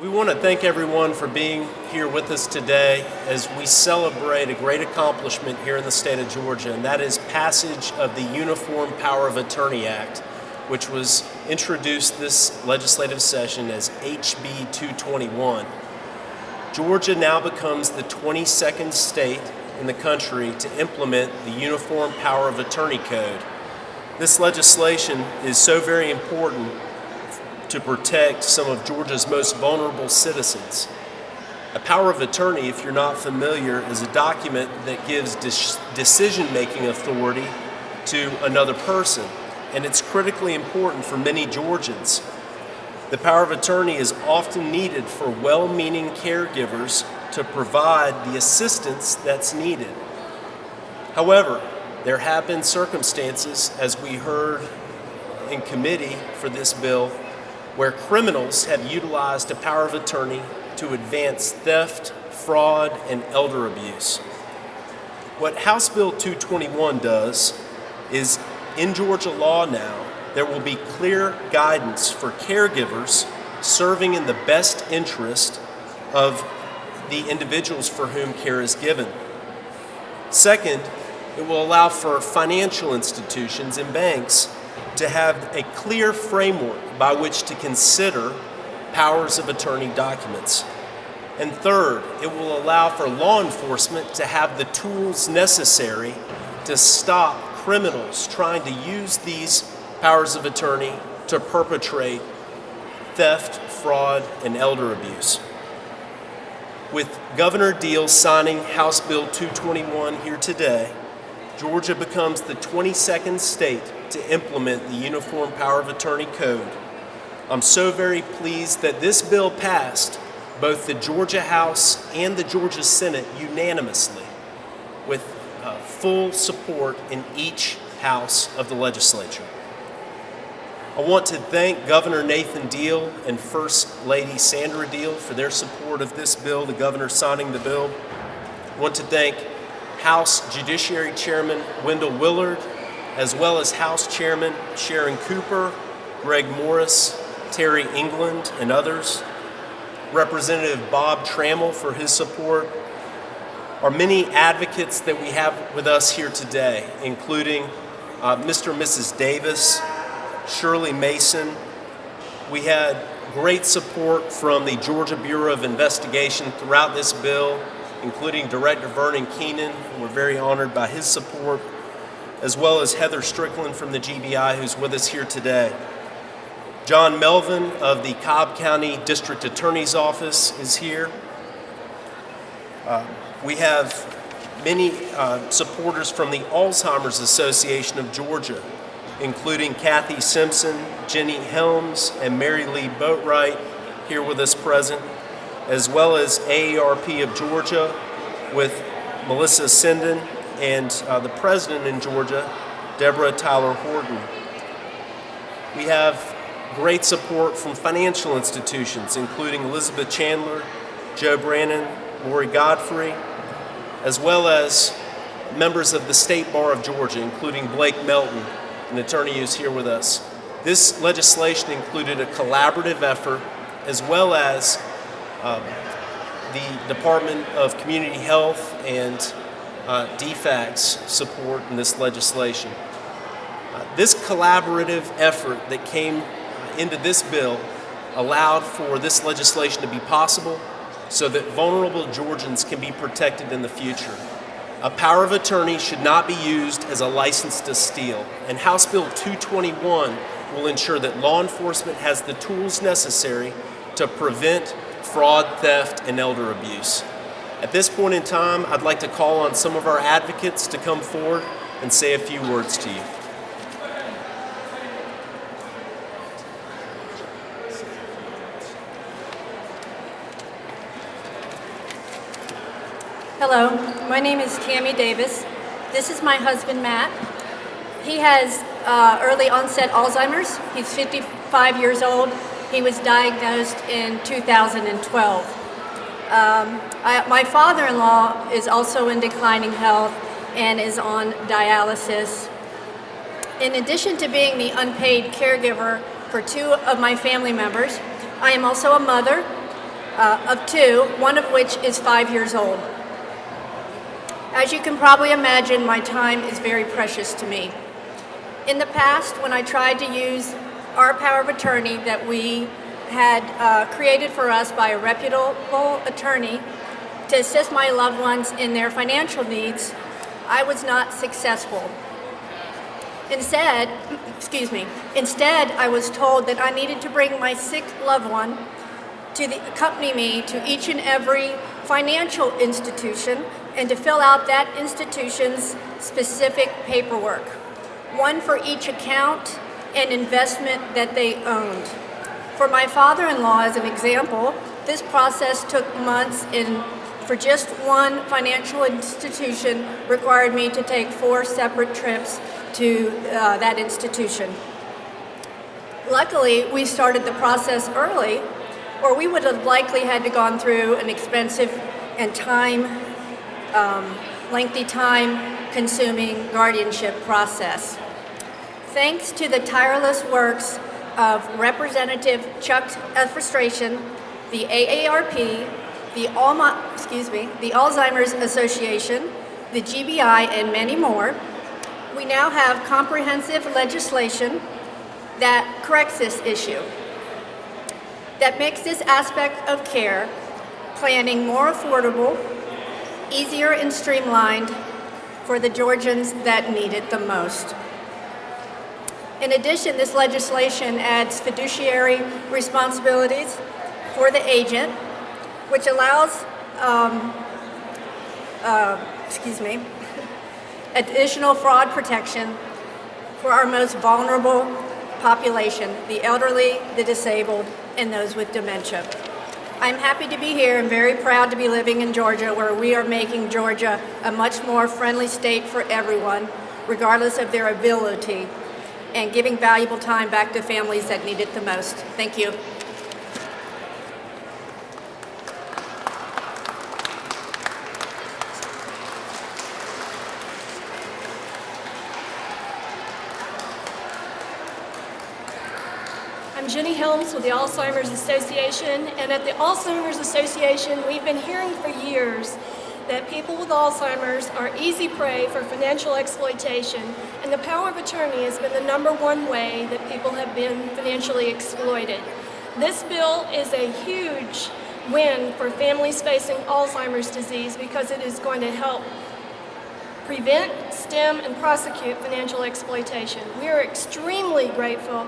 We want to thank everyone for being here with us today as we celebrate a great accomplishment here in the state of Georgia, and that is passage of the Uniform Power of Attorney Act, which was introduced this legislative session as HB 221. Georgia now becomes the 22nd state in the country to implement the Uniform Power of Attorney Code. This legislation is so very important to protect some of Georgia's most vulnerable citizens. A power of attorney, if you're not familiar, is a document that gives decision-making authority to another person, and it's critically important for many Georgians. The power of attorney is often needed for well-meaning caregivers to provide the assistance that's needed. However, there have been circumstances, as we heard in committee for this bill, where criminals have utilized a power of attorney to advance theft, fraud, and elder abuse. What House Bill 221 does is, in Georgia law now, there will be clear guidance for caregivers serving in the best interest of the individuals for whom care is given. Second, it will allow for financial institutions and banks to have a clear framework by which to consider powers of attorney documents. And third, it will allow for law enforcement to have the tools necessary to stop criminals trying to use these powers of attorney to perpetrate theft, fraud, and elder abuse. With Governor Deal signing House Bill 221 here today, Georgia becomes the 22nd state to implement the Uniform Power of Attorney Code. I'm so very pleased that this bill passed both the Georgia House and the Georgia Senate unanimously, with full support in each house of the legislature. I want to thank Governor Nathan Deal and First Lady Sandra Deal for their support of this bill, the governor signing the bill. I want to thank House Judiciary Chairman Wendell Willard, as well as House Chairman Sharon Cooper, Greg Morris, Terry England, and others. Representative Bob Trammell for his support. Our many advocates that we have with us here today, including Mr. and Mrs. Davis, Shirley Mason. We had great support from the Georgia Bureau of Investigation throughout this bill, including Director Vernon Keenan, and we're very honored by his support, as well as Heather Strickland from the GBI, who's with us here today. John Melvin of the Cobb County District Attorney's Office is here. We have many supporters from the Alzheimer's Association of Georgia, including Kathy Simpson, Jenny Helms, and Mary Lee Boatwright here with us present, as well as AARP of Georgia with Melissa Sinden and the president in Georgia, Deborah Tyler Horton. We have great support from financial institutions, including Elizabeth Chandler, Joe Brannon, Lori Godfrey, as well as members of the State Bar of Georgia, including Blake Melton, an attorney who's here with us. This legislation included a collaborative effort, as well as the Department of Community Health and DFAC's support in this legislation. This collaborative effort that came into this bill allowed for this legislation to be possible so that vulnerable Georgians can be protected in the future. A power of attorney should not be used as a license to steal, and House Bill 221 will ensure that law enforcement has the tools necessary to prevent fraud, theft, and elder abuse. At this point in time, I'd like to call on some of our advocates to come forward and say a few words to you. Hello, my name is Tammy Davis. This is my husband, Matt. He has early onset Alzheimer's. He's 55 years old. He was diagnosed in 2012. My father-in-law is also in declining health and is on dialysis. In addition to being the unpaid caregiver for two of my family members, I am also a mother of two, one of which is 5 years old. As you can probably imagine, my time is very precious to me. In the past, when I tried to use our power of attorney that we had created for us by a reputable attorney to assist my loved ones in their financial needs, I was not successful. Instead, I was told that I needed to bring my sick loved one to accompany me to each and every financial institution and to fill out that institution's specific paperwork, one for each account and investment that they owned. For my father-in-law, as an example, this process took months, and for just one financial institution required me to take 4 separate trips to that institution. Luckily, we started the process early, or we would have likely had to gone through an expensive and lengthy time-consuming guardianship process. Thanks to the tireless works of Representative Chuck Efstration, the AARP, the Alzheimer's Association, the GBI, and many more, we now have comprehensive legislation that corrects this issue, that makes this aspect of care planning more affordable, easier, and streamlined for the Georgians that need it the most. In addition, this legislation adds fiduciary responsibilities for the agent, which allows additional fraud protection for our most vulnerable population, the elderly, the disabled, and those with dementia. I'm happy to be here and very proud to be living in Georgia, where we are making Georgia a much more friendly state for everyone, regardless of their ability, and giving valuable time back to families that need it the most. Thank you. I'm Jenny Helms with the Alzheimer's Association, and at the Alzheimer's Association, we've been hearing for years that people with Alzheimer's are easy prey for financial exploitation, and the power of attorney has been the #1 way that people have been financially exploited. This bill is a huge win for families facing Alzheimer's disease because it is going to help prevent, stem, and prosecute financial exploitation. We are extremely grateful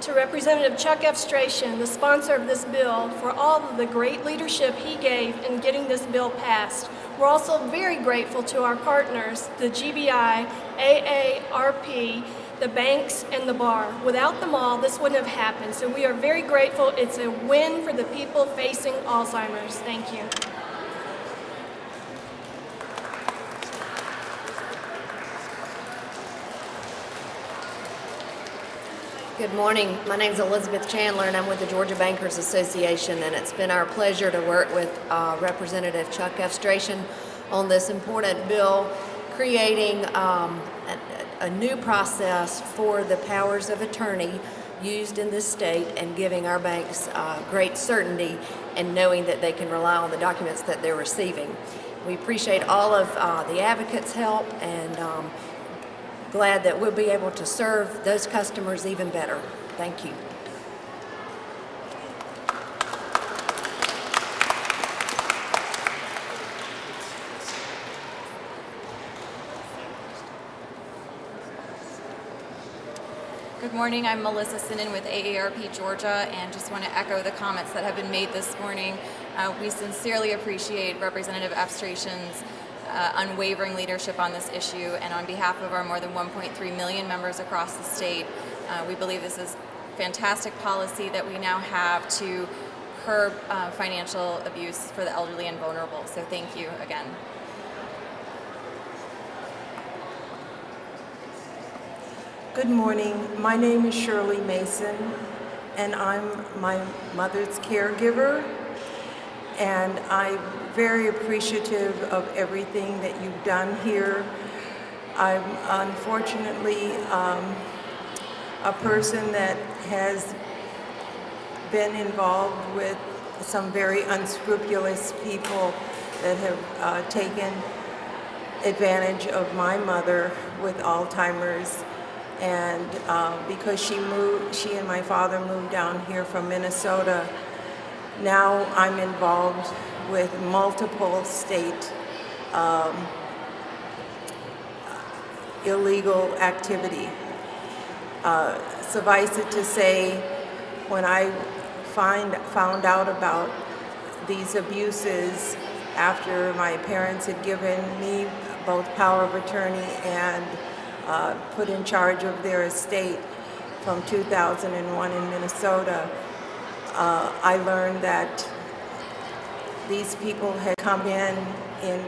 to Representative Chuck Efstration, the sponsor of this bill, for all of the great leadership he gave in getting this bill passed. We're also very grateful to our partners, the GBI, AARP, the banks, and the bar. Without them all, this wouldn't have happened. So we are very grateful. It's a win for the people facing Alzheimer's. Thank you. Good morning. My name is Elizabeth Chandler, and I'm with the Georgia Bankers Association, and it's been our pleasure to work with Representative Chuck Efstration on this important bill, creating a new process for the powers of attorney used in this state and giving our banks great certainty and knowing that they can rely on the documents that they're receiving. We appreciate all of the advocates' help, and glad that we'll be able to serve those customers even better. Thank you. Good morning, I'm Melissa Sinnen with AARP Georgia, and just want to echo the comments that have been made this morning. We sincerely appreciate Representative Efstration's unwavering leadership on this issue, and on behalf of our more than 1.3 million members across the state, we believe this is fantastic policy that we now have to curb financial abuse for the elderly and vulnerable. So thank you again. Good morning. My name is Shirley Mason, and I'm my mother's caregiver, and I'm very appreciative of everything that you've done here. I'm unfortunately a person that has been involved with some very unscrupulous people that have taken advantage of my mother with Alzheimer's. And because she and my father moved down here from Minnesota, now I'm involved with multiple state illegal activity. Suffice it to say, when I found out about these abuses after my parents had given me both power of attorney and put in charge of their estate from 2001 in Minnesota, I learned that these people had come in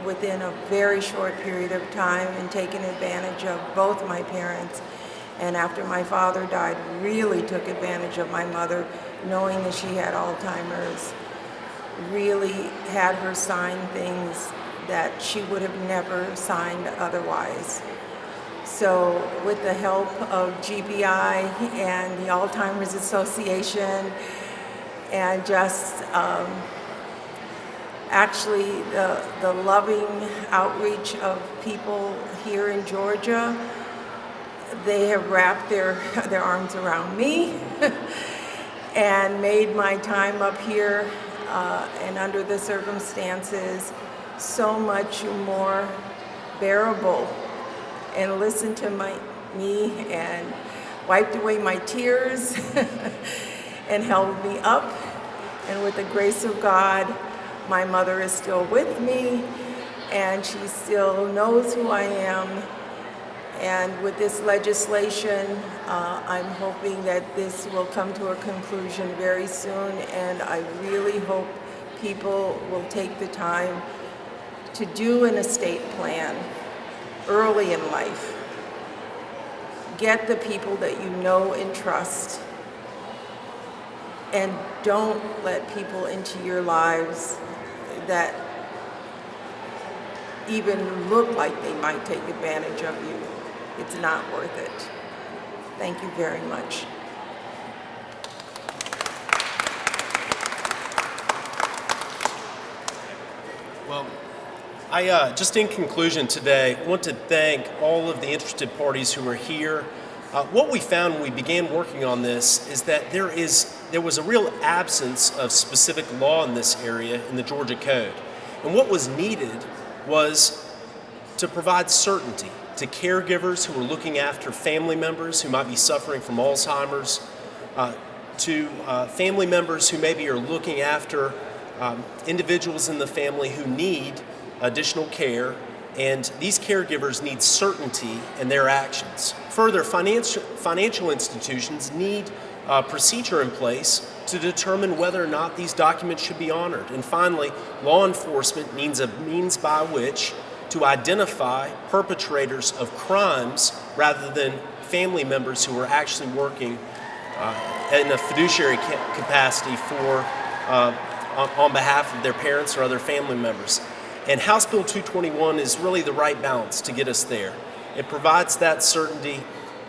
within a very short period of time and taken advantage of both my parents. And after my father died, really took advantage of my mother, knowing that she had Alzheimer's, really had her sign things that she would have never signed otherwise. So with the help of GBI and the Alzheimer's Association, and just actually the loving outreach of people here in Georgia, they have wrapped their arms around me and made my time up here and under the circumstances so much more bearable, and listened to me and wiped away my tears and held me up. And with the grace of God, my mother is still with me, and she still knows who I am. And with this legislation, I'm hoping that this will come to a conclusion very soon, and I really hope people will take the time to do an estate plan early in life. Get the people that you know and trust, and don't let people into your lives that even look like they might take advantage of you. It's not worth it. Thank you very much. Well, just in conclusion today, I want to thank all of the interested parties who are here. What we found when we began working on this is that there was a real absence of specific law in this area in the Georgia Code. And what was needed was to provide certainty to caregivers who are looking after family members who might be suffering from Alzheimer's, to family members who maybe are looking after individuals in the family who need additional care, and these caregivers need certainty in their actions. Further, financial institutions need a procedure in place to determine whether or not these documents should be honored. And finally, law enforcement needs a means by which to identify perpetrators of crimes rather than family members who are actually working in a fiduciary capacity for on behalf of their parents or other family members. And House Bill 221 is really the right balance to get us there. It provides that certainty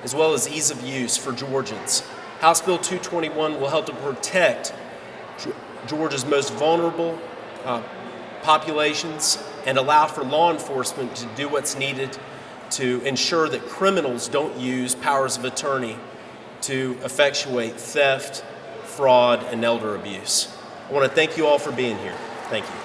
as well as ease of use for Georgians. House Bill 221 will help to protect Georgia's most vulnerable populations and allow for law enforcement to do what's needed to ensure that criminals don't use powers of attorney to effectuate theft, fraud, and elder abuse. I want to thank you all for being here. Thank you.